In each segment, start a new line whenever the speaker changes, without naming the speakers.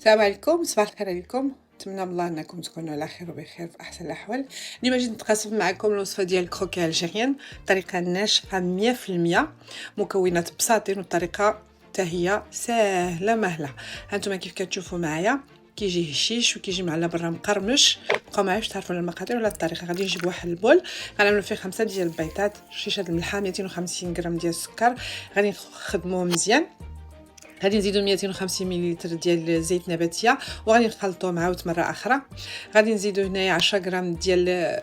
السلام عليكم، صباح الخير عليكم، نتمنى من الله أنكم تكونوا على خير وبخير في أحسن الأحوال. اليوم جيت نتقاسم معكم الوصفة ديال الكروكي الجيريان بطريقة ناجحة 100%. مكونات بساطين والطريقة حتى هي ساهلة مهلة. هانتوما كيف كتشوفوا معايا كيجي هشيش وكيجي معنا برا مقرمش. بقاو معايا باش تعرفوا المقادير ولا الطريقه. غادي نجيب واحد البول غنعملوا فيه 5 ديال البيضات، شيشه د الملحه، 250 غرام ديال السكر. غادي نخدموه مزيان. غادي نزيدو 250 مليلتر ديال الزيت نباتيه وغادي نخلطوه معاود مره اخرى. غادي نزيدو هنايا 10 غرام ديال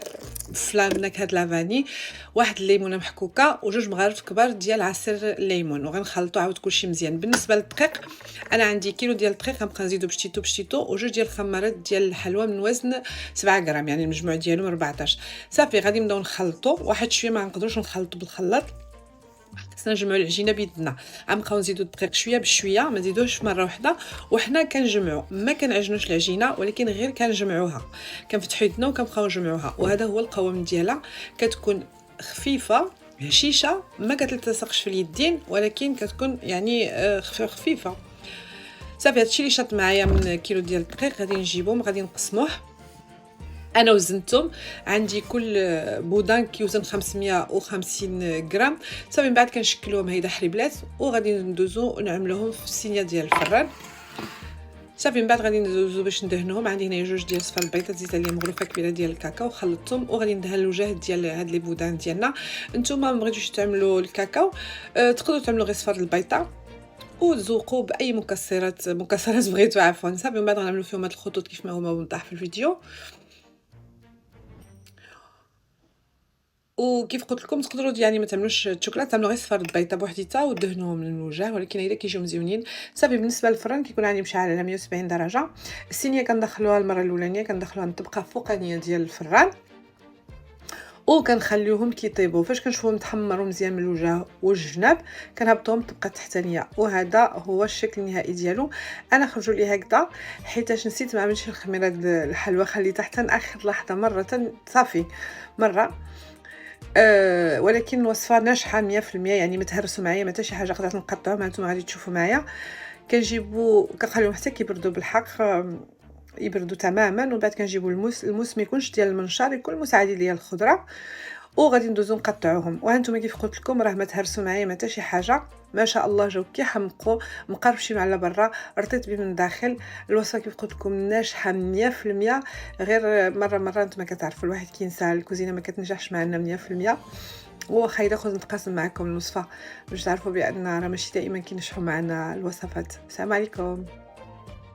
فلان نكهه لافاني، واحد الليمونه محكوكه وجوج مغارف كبار ديال عصير الليمون، وغنخلطوا عاود كلشي مزيان. بالنسبه للدقيق انا عندي كيلو ديال الدقيق، غنبقى نزيدو بشتيتو بشتيتو، وجوج ديال الخمارات ديال الحلوى من وزن 7 غرام، يعني المجموع ديالهم 14. صافي غادي نبداو نخلطوا واحد شويه، ما نقدروش نخلطوا بالخلاط، خصنا نجمعوا العجينه بيدنا. غنبقاو نزيدوا الدقيق شويه بشويه، ما نزيدوش مره واحده، وحنا كنجمعوا ما كنعجنوش العجينه ولكن غير كنجمعوها، كنفتحوا يدنا وكنبقاو نجمعوها، وهذا هو القوام ديالها. كتكون خفيفه هشيشه، ما كتلتصقش في اليدين، ولكن كتكون يعني خفيفه. صافي هادشي اللي شاط معايا من كيلو ديال الدقيق غادي نجيبهم، غادي نقسموه. انا وزنتهم، عندي كل بودان كيوزن 550 غرام. صافي من بعد كنشكلوهم هيدا حليبلات وغادي ندوزو ونعملوهم في الصينيه ديال الفران. صافي من بعد غادي ندوزو باش ندهنوهم. عندي هنايا جوج ديال صفار البيضات، زيت عليهم غرفه كبيره ديال الكاكاو، خلطتهم وغادي ندهن الوجه ديال هاد لي بودان ديالنا. نتوما ما بغيتوش تعملوا الكاكاو تقدروا تعملوا غير صفار البيضه وتذوقوا باي مكسرات بغيتوا عفوا. صافي من بعد غنعملوا فيهم هاد الخطوط كيف ما هما موضح في الفيديو. وكيف قلت لكم تقدروا يعني ما تعملوش الشوكولاته، تعملوا غير صفار البيضه بوحديتها ودهنوهم من الوجه، ولكن هيدا كيجيو مزيونين. صافي بالنسبه للفران كيكون عندي مشعل على 170 درجه. الصينيه كندخلوها المره الاولانيه كندخلوها الطبقه الفوقانيه ديال الفران وكنخليوهم كيطيبوا. فاش كنشوفهم تحمروا مزيان من الوجه والجناب كنهبطوهم الطبقه التحتانيه، وهذا هو الشكل النهائي ديالو. انا خرجوا لي هكذا حيتاش نسيت ما عملتش الخميره الحلوى، خليتها حتى اخر لحظه مره صافي مره. ولكن الوصفه ناجحه 100%، يعني ما تهرسوا معايا ما حتى شي حاجه قدرت نقطعوها. هانتوما غادي تشوفوا معايا كنجيبوا كنخليوهم حتى كيبردوا بالحق، يبردوا تماما، ومن بعد كنجيبوا الموس ما يكونش ديال المنشار، يكون الموس عادي ديال الخضره، وغادي ندوزو نقطعوهم. وهانتوما كيف قلت لكم راه ما تهرسوا معايا ما حتى شي حاجه، ما شاء الله جاو كيحمقوا مقرفشين على برا، رطيت بهم من الداخل. الوصفه كيف قلت لكم ناجحه 100%. غير مره نتوما كتعرفوا الواحد كينسى الكوزينه ما كتنجحش معنا 100%. وخا اذا خذ نتقاسم معكم الوصفه باش تعرفوا بان راه ماشي دائما كينجحوا معنا الوصفات. السلام عليكم.